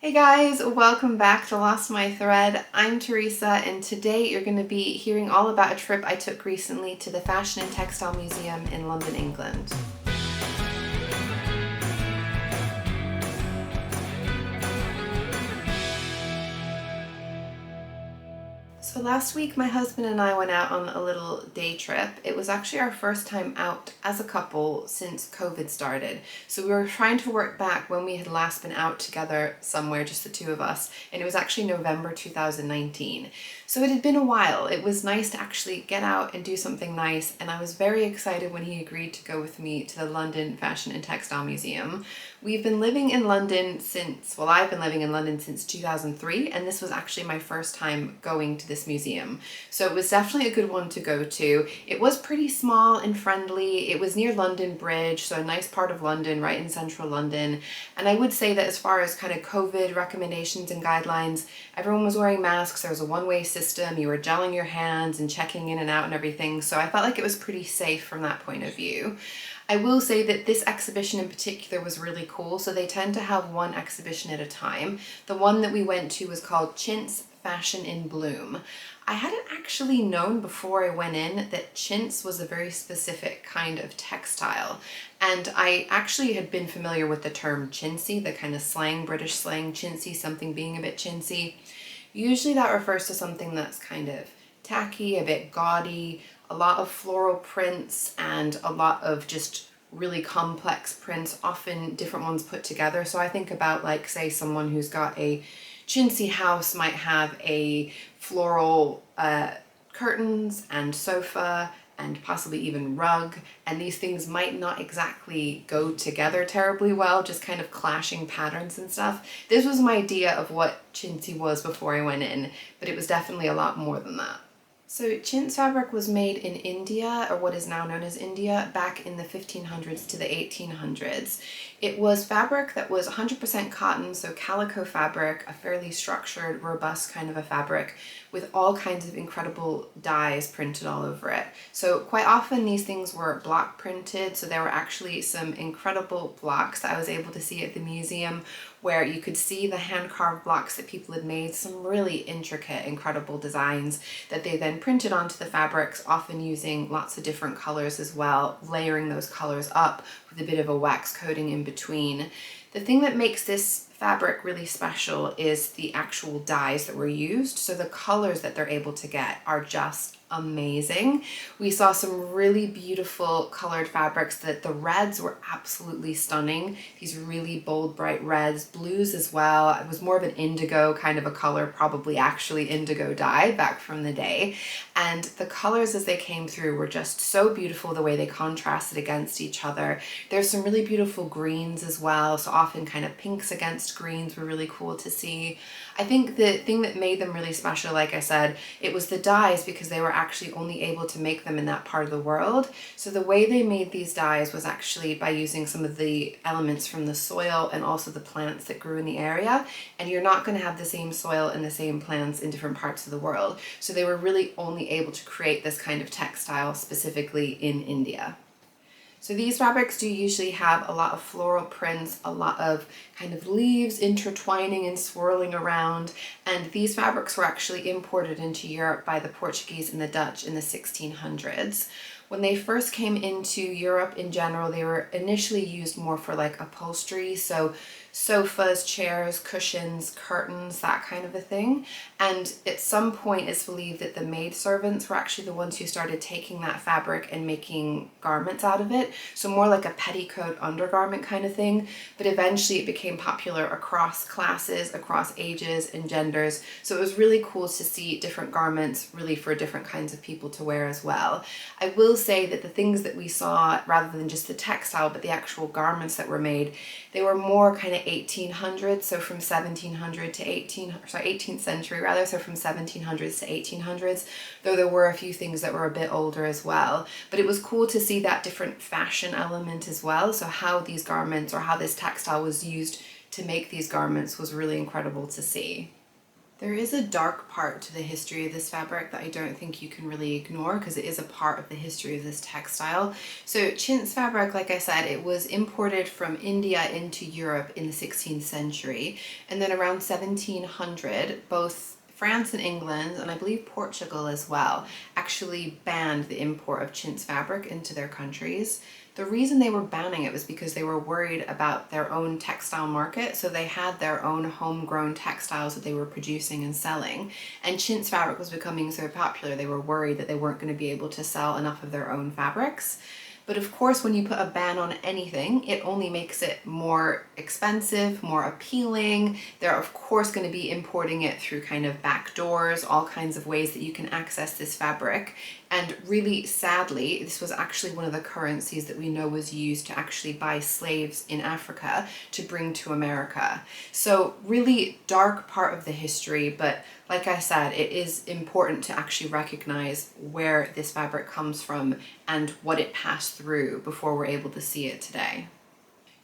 Hey guys, welcome back to Lost My Thread. I'm Teresa, and today you're going to be hearing all about a trip I took recently to the Fashion and Textile Museum in London, England. So last week my husband and I went out on a little day trip. It was actually our first time out as a couple since COVID started. So we were trying to work back when we had last been out together somewhere, just the two of us, and it was actually November 2019. So it had been a while. It was nice to actually get out and do something nice, and I was very excited when he agreed to go with me to the London Fashion and Textile Museum. We've been living in London since, well, I've been living in London since 2003, and this was actually my first time going to this museum. So it was definitely a good one to go to. It was pretty small and friendly. It was near London Bridge, so a nice part of London, right in central London. And I would say that as far as kind of COVID recommendations and guidelines, everyone was wearing masks. There was a one-way system. You were gelling your hands and checking in and out and everything. So I felt like it was pretty safe from that point of view. I will say that this exhibition in particular was really cool. So they tend to have one exhibition at a time. The one that we went to was called Chintz Fashion in Bloom. I hadn't actually known before I went in that chintz was a very specific kind of textile. And I actually had been familiar with the term chintzy, the kind of slang, British slang, chintzy, something being a bit chintzy. Usually that refers to something that's kind of tacky, a bit gaudy, a lot of floral prints and a lot of just really complex prints, often different ones put together. So I think about, like, say someone who's got a chintzy house might have a floral curtains and sofa and possibly even rug, and these things might not exactly go together terribly well, just kind of clashing patterns and stuff. This was my idea of what chintzy was before I went in, but it was definitely a lot more than that. So chintz fabric was made in India, or what is now known as India, back in the 1500s to the 1800s. It was fabric that was 100% cotton, so calico fabric, a fairly structured, robust kind of a fabric with all kinds of incredible dyes printed all over it. So quite often these things were block printed, so there were actually some incredible blocks that I was able to see at the museum where you could see the hand-carved blocks that people had made, some really intricate, incredible designs that they then printed onto the fabrics, often using lots of different colors as well, layering those colors up with a bit of a wax coating in between. The thing that makes this fabric really special is the actual dyes that were used. So the colors that they're able to get are just amazing. We saw some really beautiful colored fabrics. That the reds were absolutely stunning. These really bold, bright reds, blues as well. It was more of an indigo kind of a color, probably actually indigo dye back from the day. And the colors as they came through were just so beautiful, the way they contrasted against each other. There's some really beautiful greens as well. So often kind of pinks against greens were really cool to see. I think the thing that made them really special, like I said, it was the dyes, because they were actually only able to make them in that part of the world. So the way they made these dyes was actually by using some of the elements from the soil and also the plants that grew in the area. And you're not going to have the same soil and the same plants in different parts of the world. So they were really only able to create this kind of textile specifically in India. So these fabrics do usually have a lot of floral prints, a lot of kind of leaves intertwining and swirling around, and these fabrics were actually imported into Europe by the Portuguese and the Dutch in the 1600s. When they first came into Europe in general, they were initially used more for like upholstery, so sofas, chairs, cushions, curtains, that kind of a thing. And at some point it's believed that the maidservants were actually the ones who started taking that fabric and making garments out of it. So more like a petticoat undergarment kind of thing. But eventually it became popular across classes, across ages and genders. So it was really cool to see different garments really for different kinds of people to wear as well. I will say that the things that we saw, rather than just the textile, but the actual garments that were made, they were more kind of 1800s, so from 1700 to 18th century rather, so from 1700s to 1800s, though there were a few things that were a bit older as well. But it was cool to see that different fashion element as well, so how these garments or how this textile was used to make these garments was really incredible to see. There is a dark part to the history of this fabric that I don't think you can really ignore because it is a part of the history of this textile. So chintz fabric, like I said, it was imported from India into Europe in the 16th century. And then around 1700, both France and England, and I believe Portugal as well, actually banned the import of chintz fabric into their countries. The reason they were banning it was because they were worried about their own textile market, so they had their own homegrown textiles that they were producing and selling. And chintz fabric was becoming so popular, they were worried that they weren't going to be able to sell enough of their own fabrics. But of course, when you put a ban on anything, it only makes it more expensive, more appealing. They're of course going to be importing it through kind of back doors, all kinds of ways that you can access this fabric. And really sadly, this was actually one of the currencies that we know was used to actually buy slaves in Africa to bring to America. So really dark part of the history, but like I said, it is important to actually recognize where this fabric comes from and what it passed through before we're able to see it today.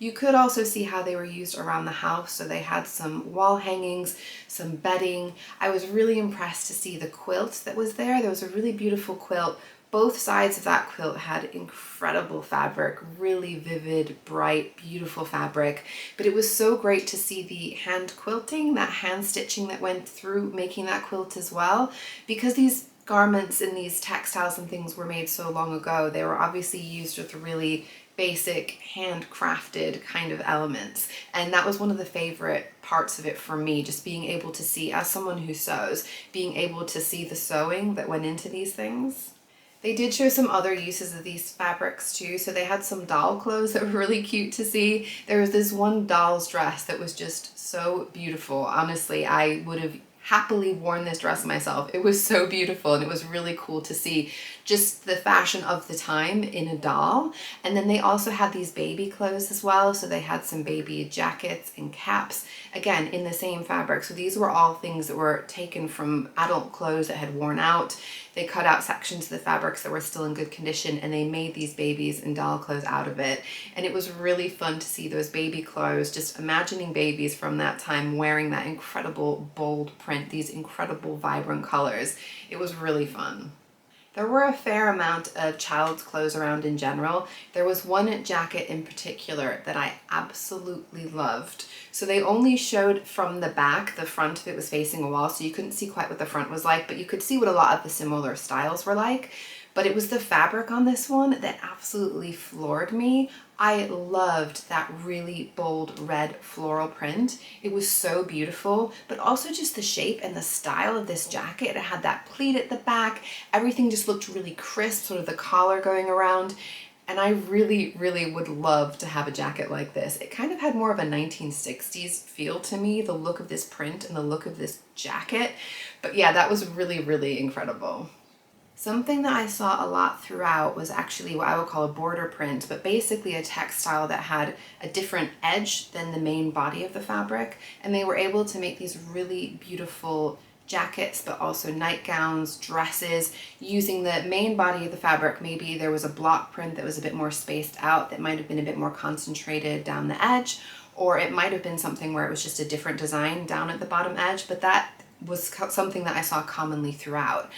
You could also see how they were used around the house. So they had some wall hangings, some bedding. I was really impressed to see the quilt that was there. There was a really beautiful quilt. Both sides of that quilt had incredible fabric, really vivid, bright, beautiful fabric. But it was so great to see the hand quilting, that hand stitching that went through making that quilt as well. Because these garments and these textiles and things were made so long ago, they were obviously used with really basic handcrafted kind of elements, and that was one of the favorite parts of it for me, just being able to see, as someone who sews, being able to see the sewing that went into these things. They did show some other uses of these fabrics too. So they had some doll clothes that were really cute to see. There was this one doll's dress that was just so beautiful. Honestly, I would have happily worn this dress myself. It was so beautiful, and it was really cool to see just the fashion of the time in a doll. And then they also had these baby clothes as well. So they had some baby jackets and caps, again in the same fabric. So these were all things that were taken from adult clothes that had worn out. They cut out sections of the fabrics that were still in good condition, and they made these babies and doll clothes out of it. And it was really fun to see those baby clothes, just imagining babies from that time wearing that incredible bold print, these incredible vibrant colors. It was really fun. There were a fair amount of child's clothes around in general. There was one jacket in particular that I absolutely loved. So they only showed from the back, the front of it was facing a wall, so you couldn't see quite what the front was like, but you could see what a lot of the similar styles were like. But it was the fabric on this one that absolutely floored me. I loved that really bold red floral print. It was so beautiful, but also just the shape and the style of this jacket. It had that pleat at the back. Everything just looked really crisp, sort of the collar going around. And I really, really would love to have a jacket like this. It kind of had more of a 1960s feel to me, the look of this print and the look of this jacket. But yeah, that was really, really incredible. Something that I saw a lot throughout was actually what I would call a border print, but basically a textile that had a different edge than the main body of the fabric. And they were able to make these really beautiful jackets, but also nightgowns, dresses, using the main body of the fabric. Maybe there was a block print that was a bit more spaced out, that might have been a bit more concentrated down the edge, or it might have been something where it was just a different design down at the bottom edge, but that was something that I saw commonly throughout.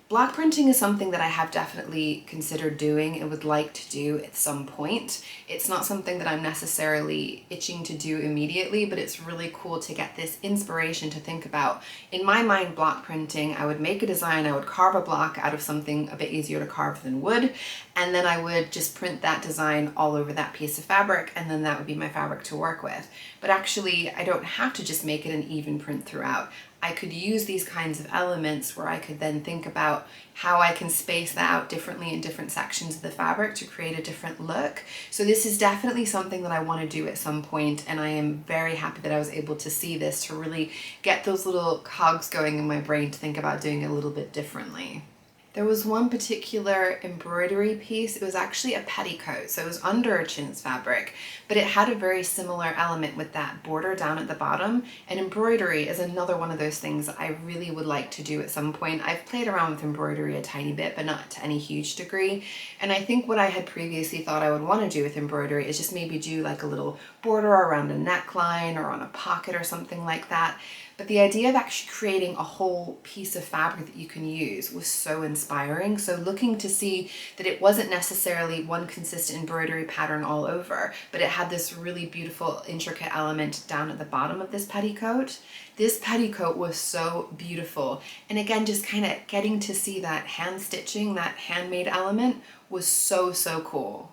Block printing is something that I have definitely considered doing and would like to do at some point. It's not something that I'm necessarily itching to do immediately, but it's really cool to get this inspiration to think about. In my mind, block printing, I would make a design, I would carve a block out of something a bit easier to carve than wood, and then I would just print that design all over that piece of fabric, and then that would be my fabric to work with. But actually, I don't have to just make it an even print throughout. I could use these kinds of elements where I could then think about how I can space that out differently in different sections of the fabric to create a different look. So this is definitely something that I want to do at some point, and I am very happy that I was able to see this to really get those little cogs going in my brain to think about doing it a little bit differently. There was one particular embroidery piece. It was actually a petticoat, so it was under a chintz fabric, but it had a very similar element with that border down at the bottom. And embroidery is another one of those things that I really would like to do at some point. I've played around with embroidery a tiny bit, but not to any huge degree. And I think what I had previously thought I would want to do with embroidery is just maybe do like a little border around a neckline or on a pocket or something like that. But the idea of actually creating a whole piece of fabric that you can use was so inspiring. So looking to see that it wasn't necessarily one consistent embroidery pattern all over, but it had this really beautiful, intricate element down at the bottom of this petticoat. This petticoat was so beautiful. And again, just kind of getting to see that hand stitching, that handmade element was so, so cool.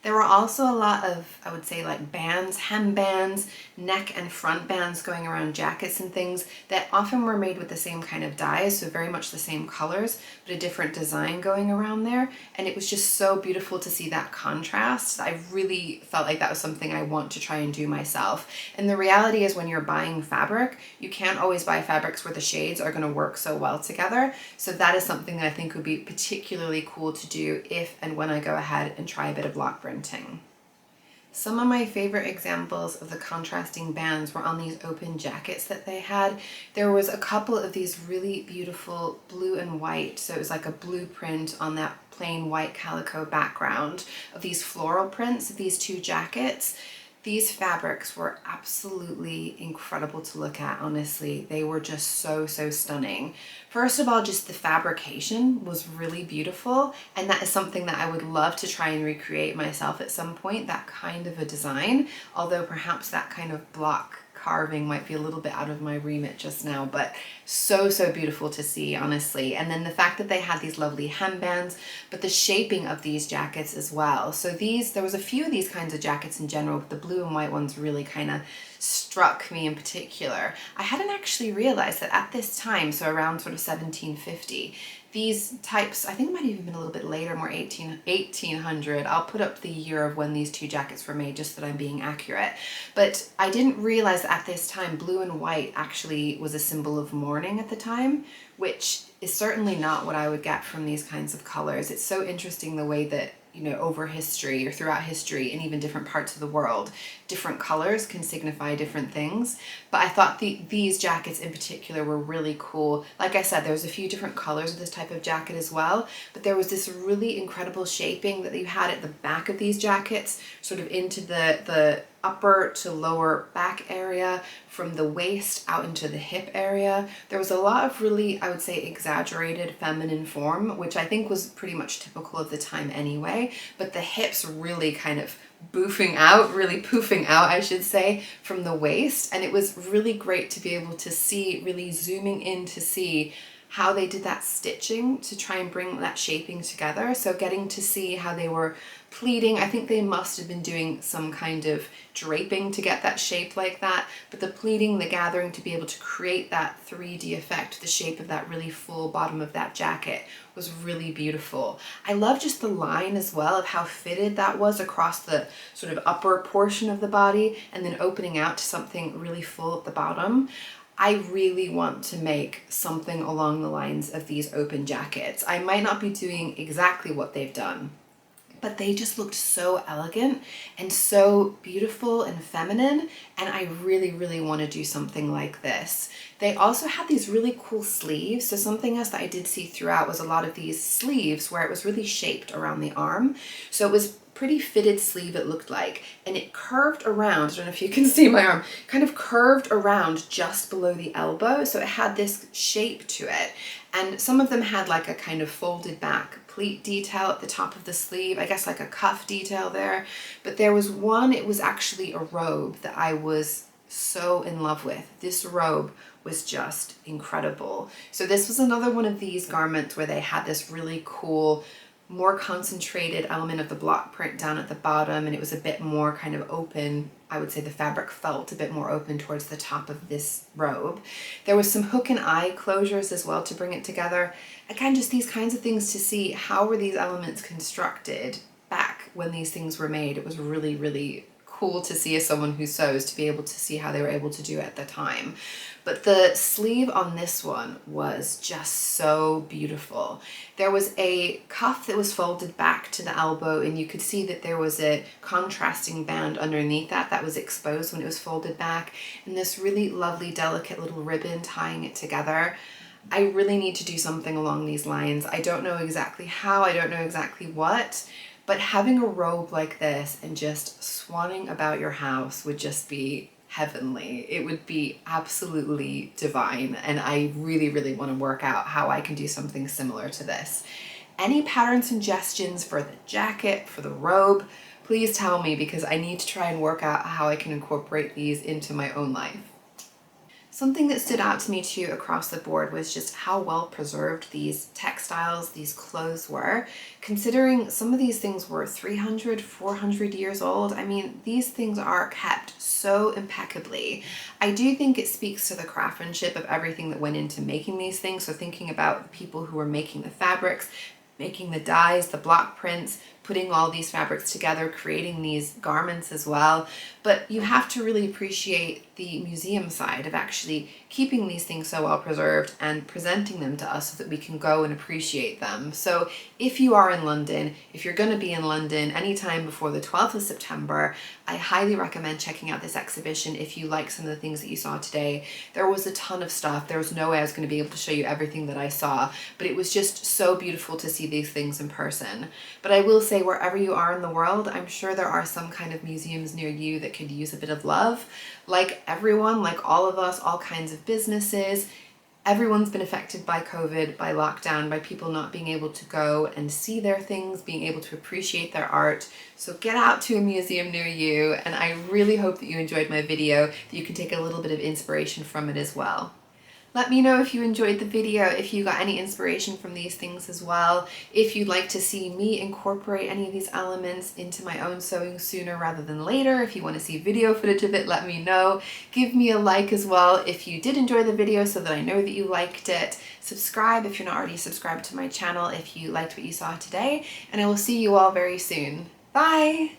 There were also a lot of, I would say, like bands, hem bands, neck and front bands going around jackets and things that often were made with the same kind of dyes, so very much the same colors, but a different design going around there. And it was just so beautiful to see that contrast. I really felt like that was something I want to try and do myself. And the reality is when you're buying fabric, you can't always buy fabrics where the shades are going to work so well together. So that is something that I think would be particularly cool to do if and when I go ahead and try a bit of block printing. Some of my favorite examples of the contrasting bands were on these open jackets that they had. There was a couple of these really beautiful blue and white, so it was like a blue print on that plain white calico background of these floral prints of these two jackets. These fabrics were absolutely incredible to look at, honestly. They were just so, so stunning. First of all, just the fabrication was really beautiful, and that is something that I would love to try and recreate myself at some point, that kind of a design, although perhaps that kind of block carving might be a little bit out of my remit just now, but so, so beautiful to see, honestly. And then the fact that they had these lovely hembands, but the shaping of these jackets as well. So there was a few of these kinds of jackets in general, but the blue and white ones really kind of struck me in particular. I hadn't actually realized that at this time, so around sort of 1750, these types, I think it might have even been a little bit later, more 1800. I'll put up the year of when these two jackets were made just that I'm being accurate. But I didn't realize that at this time blue and white actually was a symbol of mourning at the time, which is certainly not what I would get from these kinds of colors. It's so interesting the way that, you know, over history or throughout history in even different parts of the world, different colors can signify different things. But I thought these jackets in particular were really cool. Like I said, there was a few different colors of this type of jacket as well, but there was this really incredible shaping that you had at the back of these jackets, sort of into the upper to lower back area, from the waist out into the hip area. There was a lot of really, I would say, exaggerated feminine form, which I think was pretty much typical of the time anyway, but the hips really kind of boofing out, really poofing out, I should say, from the waist. And it was really great to be able to see, really zooming in to see how they did that stitching to try and bring that shaping together. So getting to see how they were pleating, I think they must have been doing some kind of draping to get that shape like that, but the pleating, the gathering to be able to create that 3D effect, the shape of that really full bottom of that jacket was really beautiful. I love just the line as well of how fitted that was across the sort of upper portion of the body and then opening out to something really full at the bottom. I really want to make something along the lines of these open jackets. I might not be doing exactly what they've done, but they just looked so elegant and so beautiful and feminine, and I really, really want to do something like this. They also had these really cool sleeves, so something else that I did see throughout was a lot of these sleeves where it was really shaped around the arm. So it was pretty fitted sleeve, it looked like, and it curved around, I don't know if you can see my arm, kind of curved around just below the elbow, so it had this shape to it. And some of them had like a kind of folded back pleat detail at the top of the sleeve, I guess like a cuff detail there. But there was one, it was actually a robe that I was so in love with. This robe was just incredible. So this was another one of these garments where they had this really cool, more concentrated element of the block print down at the bottom, and it was a bit more kind of open. I would say the fabric felt a bit more open towards the top of this robe. There was some hook and eye closures as well to bring it together. Again, just these kinds of things to see how were these elements constructed back when these things were made. It was really, really cool to see as someone who sews, to be able to see how they were able to do it at the time. But the sleeve on this one was just so beautiful. There was a cuff that was folded back to the elbow, and you could see that there was a contrasting band underneath that was exposed when it was folded back, and this really lovely, delicate little ribbon tying it together. I really need to do something along these lines. I don't know exactly how, I don't know exactly what, but having a robe like this and just swanning about your house would just be heavenly. It would be absolutely divine, and I really, really want to work out how I can do something similar to this. Any pattern suggestions for the jacket, for the robe, please tell me, because I need to try and work out how I can incorporate these into my own life. Something that stood out to me too across the board was just how well preserved these textiles, these clothes were, considering some of these things were 300, 400 years old. I mean, these things are kept so impeccably. I do think it speaks to the craftsmanship of everything that went into making these things. So thinking about the people who were making the fabrics, making the dyes, the block prints, putting all these fabrics together, creating these garments as well. But you have to really appreciate the museum side of actually keeping these things so well preserved and presenting them to us so that we can go and appreciate them. So if you are in London, if you're going to be in London anytime before the 12th of September, I highly recommend checking out this exhibition if you like some of the things that you saw today. There was a ton of stuff. There was no way I was going to be able to show you everything that I saw, but it was just so beautiful to see these things in person. But I will say, wherever you are in the world, I'm sure there are some kind of museums near you that could use a bit of love. Like everyone, like all of us, all kinds of businesses, everyone's been affected by COVID, by lockdown, by people not being able to go and see their things, being able to appreciate their art. So get out to a museum near you, and I really hope that you enjoyed my video, that you can take a little bit of inspiration from it as well. Let me know if you enjoyed the video, if you got any inspiration from these things as well, if you'd like to see me incorporate any of these elements into my own sewing sooner rather than later. If you want to see video footage of it, let me know. Give me a like as well if you did enjoy the video so that I know that you liked it. Subscribe if you're not already subscribed to my channel if you liked what you saw today, and I will see you all very soon. Bye!